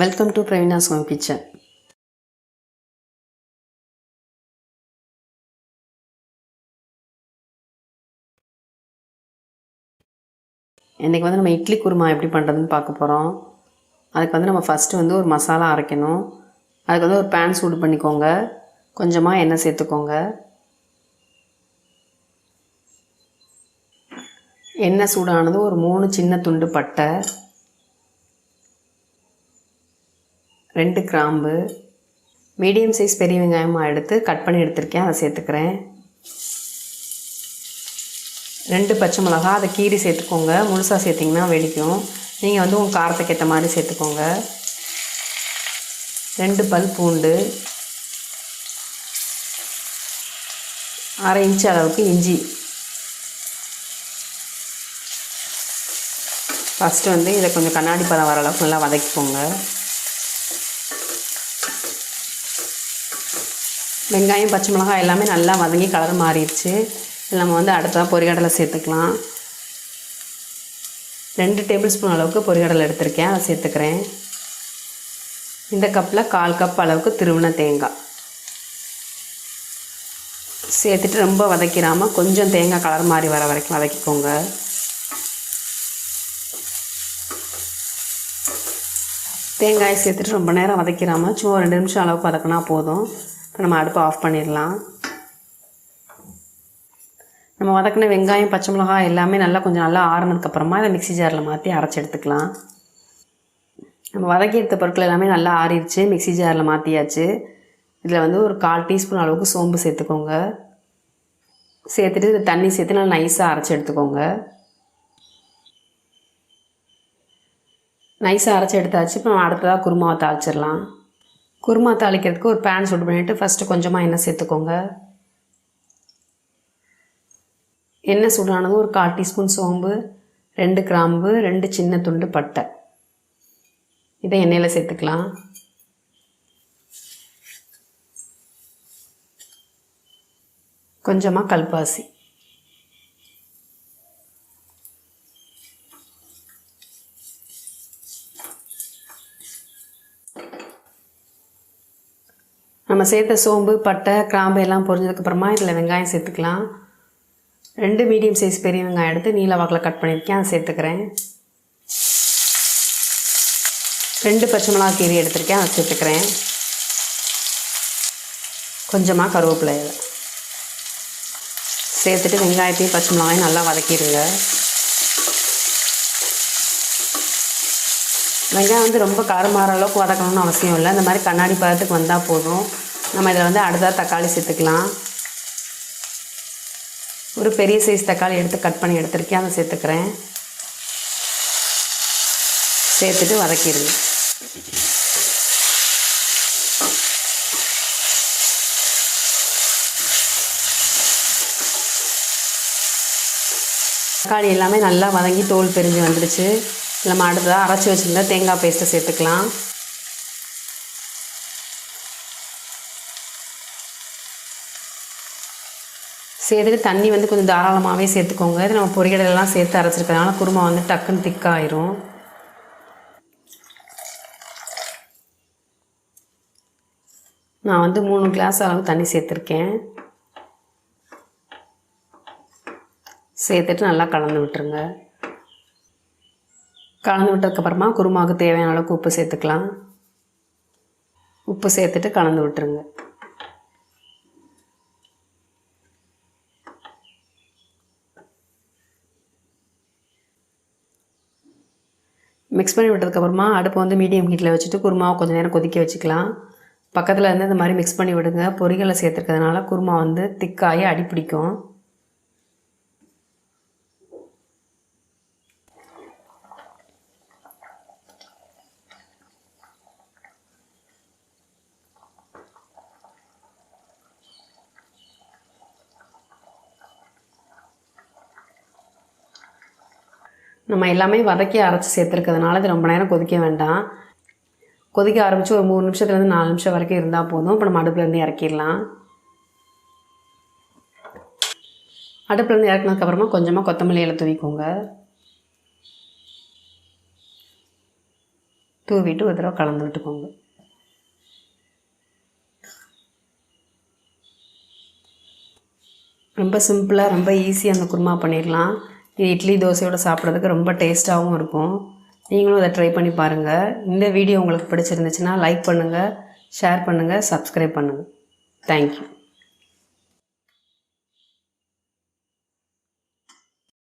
Welcome to Praveena's home kitchen. இன்றைக்கி வந்து நம்ம இட்லி குருமா எப்படி பண்ணுறதுன்னு பார்க்க போகிறோம். அதுக்கு வந்து நம்ம ஃபஸ்ட்டு வந்து ஒரு மசாலா அரைக்கணும். அதுக்கு வந்து ஒரு பேன் சூடு பண்ணிக்கோங்க. கொஞ்சமாக எண்ணெய் சேர்த்துக்கோங்க. எண்ணெய் சூடானது ஒரு 3 சின்ன துண்டு பட்டை, 2 கிராம்பு, மீடியம் சைஸ் பெரிய வெங்காயமாக எடுத்து கட் பண்ணி எடுத்துருக்கேன், அதை சேர்த்துக்கிறேன். 2 பச்சை மிளகா, அதை கீரி சேர்த்துக்கோங்க. முழுசாக சேர்த்திங்கன்னா வெடிக்கும். நீங்கள் வந்து உங்கள் காரத்துக்கு ஏற்ற மாதிரி சேர்த்துக்கோங்க. 2 பல் பூண்டு, 1/2 இன்ச்சு அளவுக்கு இஞ்சி. ஃபஸ்ட்டு வந்து இதை கொஞ்சம் கண்ணாடி பதம் வர அளவுக்கு நல்லா வதக்கிக்கோங்க. வெங்காயம் பச்சை மிளகாய் எல்லாமே நல்லா வதங்கி கலர் மாறிடுச்சு. இதில் நம்ம வந்து அடுத்ததாக பொரிகடலை சேர்த்துக்கலாம். 2 டேபிள் ஸ்பூன் அளவுக்கு பொரிகடலை எடுத்திருக்கேன், அதை சேர்த்துக்கிறேன். இந்த கப்பில் 1/4 கப் அளவுக்கு திருவின தேங்காய் சேர்த்துட்டு ரொம்ப வதக்கிடாமல் கொஞ்சம் தேங்காய் கலர் மாறி வர வரைக்கும் வதக்கிக்கோங்க. தேங்காயை சேர்த்துட்டு ரொம்ப நேரம் வதக்கிடாமல் சும்மா 2 நிமிஷம் அளவுக்கு வதக்கினா போதும். இப்போ நம்ம அடுப்பை ஆஃப் பண்ணிடலாம். நம்ம வதக்கின வெங்காயம் பச்சை மிளகாய் எல்லாமே கொஞ்சம் நல்லா ஆறுனதுக்கப்புறமா இதை மிக்ஸி ஜாரில் மாற்றி அரைச்சி எடுத்துக்கலாம். நம்ம வதக்கி எடுத்த பொருட்கள் எல்லாமே நல்லா ஆறிடுச்சு, மிக்ஸி ஜாரில் மாற்றியாச்சு. இதில் வந்து ஒரு 1/4 டீஸ்பூன் அளவுக்கு சோம்பு சேர்த்துக்கோங்க. சேர்த்துட்டு இது தண்ணி சேர்த்து நல்லா நைஸாக அரைச்சி எடுத்துக்கோங்க. நைஸாக அரைச்சி எடுத்தாச்சு. இப்போ நம்ம அடுத்ததாக குருமாவை தாளிச்சிடலாம். குருமா தாளிக்கிறதுக்கு ஒரு பேன் சூடு பண்ணிவிட்டு ஃபஸ்ட்டு கொஞ்சமாக எண்ணெய் சேர்த்துக்கோங்க. எண்ணெய் சூடானதும் ஒரு 1/4 டீஸ்பூன் சோம்பு, 2 கிராம்பு, 2 சின்ன துண்டு பட்டை, இதை எண்ணெயில் சேர்த்துக்கலாம். கொஞ்சமாக கல்பாசி, நம்ம சேர்த்த சோம்பு பட்டை கிராம்பு எல்லாம் பொரிஞ்சதுக்கப்புறமா இதில் வெங்காயம் சேர்த்துக்கலாம். 2 மீடியம் சைஸ் பெரிய வெங்காயம் எடுத்து நீல வாக்கில் கட் பண்ணியிருக்கேன், அதை சேர்த்துக்கிறேன். 2 பச்சை மிளகா கீரி எடுத்திருக்கேன், அதை சேர்த்துக்கிறேன். கொஞ்சமாக கருவேப்பிலை சேர்த்துட்டு வெங்காயத்தையும் பச்சை மிளகாயும் நல்லா வதக்கிடுங்க. வெங்காயம் வந்து ரொம்ப காரமாற அளவுக்கு வதக்கணும்னு அவசியம் இல்லை. இந்த மாதிரி கண்ணாடி பதத்துக்கு வந்தால் போதும். நம்ம இதில் வந்து அடுத்ததாக தக்காளி சேர்த்துக்கலாம். ஒரு பெரிய சைஸ் தக்காளி எடுத்து கட் பண்ணி எடுத்துருக்கேன், அதை சேர்த்துக்கிறேன். சேர்த்துட்டு வதக்கிடுங்க. தக்காளி எல்லாமே நல்லா வதங்கி தோல் பிரிஞ்சு வந்துடுச்சு. நம்ம அடுத்ததாக அரைச்சி வச்சுருந்தா தேங்காய் பேஸ்ட்டை சேர்த்துக்கலாம். சேர்த்துட்டு தண்ணி வந்து கொஞ்சம் தாராளமாகவே சேர்த்துக்கோங்க. இது நம்ம பொரிகடலாம் சேர்த்து அரைச்சிருக்கிறதுனால குருமா வந்து டக்குன்னு திக்காயிரும். நான் வந்து 3 கிளாஸ் அளவு தண்ணி சேர்த்துருக்கேன். சேர்த்துட்டு நல்லா கலந்து விட்டுருங்க. கலந்து விட்டதுக்கப்புறமா குருமாவுக்கு தேவையான அளவுக்கு உப்பு சேர்த்துக்கலாம். உப்பு சேர்த்துட்டு கலந்து விட்டுருங்க. மிக்ஸ் பண்ணி விட்டதுக்கப்புறமா அடுப்பை வந்து மீடியம் ஹீட்டில் வச்சுட்டு குருமாவை கொஞ்சம் நேரம் கொதிக்க வச்சுக்கலாம். பக்கத்தில் இருந்து இந்த மாதிரி மிக்ஸ் பண்ணி விடுங்க. பொரிகளை சேர்த்துருக்கிறதுனால குருமா வந்து திக்காகி அடி பிடிக்கும். நம்ம எல்லாமே வதக்கி அரைச்சி சேர்த்துருக்கிறதுனால இது ரொம்ப நேரம் கொதிக்க வேண்டாம். கொதிக்க ஆரம்பித்து ஒரு 3 நிமிஷத்துலேருந்து 4 நிமிஷம் வரைக்கும் இருந்தால் போதும். இப்போ நம்ம அடுப்புலேருந்து இறக்கிடலாம். அடுப்புலேருந்து இறக்குனதுக்கப்புறமா கொஞ்சமாக கொத்தமல்லி இலை தூவிக்கோங்க. தூவிட்டு ஒரு தடவை கலந்து விட்டுக்கோங்க. ரொம்ப சிம்பிளாக ரொம்ப ஈஸியாக அந்த குருமா பண்ணிடலாம். இது இட்லி தோசையோடு சாப்பிட்றதுக்கு ரொம்ப டேஸ்ட்டாகவும் இருக்கும். நீங்களும் அதை ட்ரை பண்ணி பாருங்கள். இந்த வீடியோ உங்களுக்கு பிடிச்சிருந்துச்சுன்னா லைக் பண்ணுங்கள், ஷேர் பண்ணுங்கள், சப்ஸ்கிரைப் பண்ணுங்கள். தேங்க்யூ.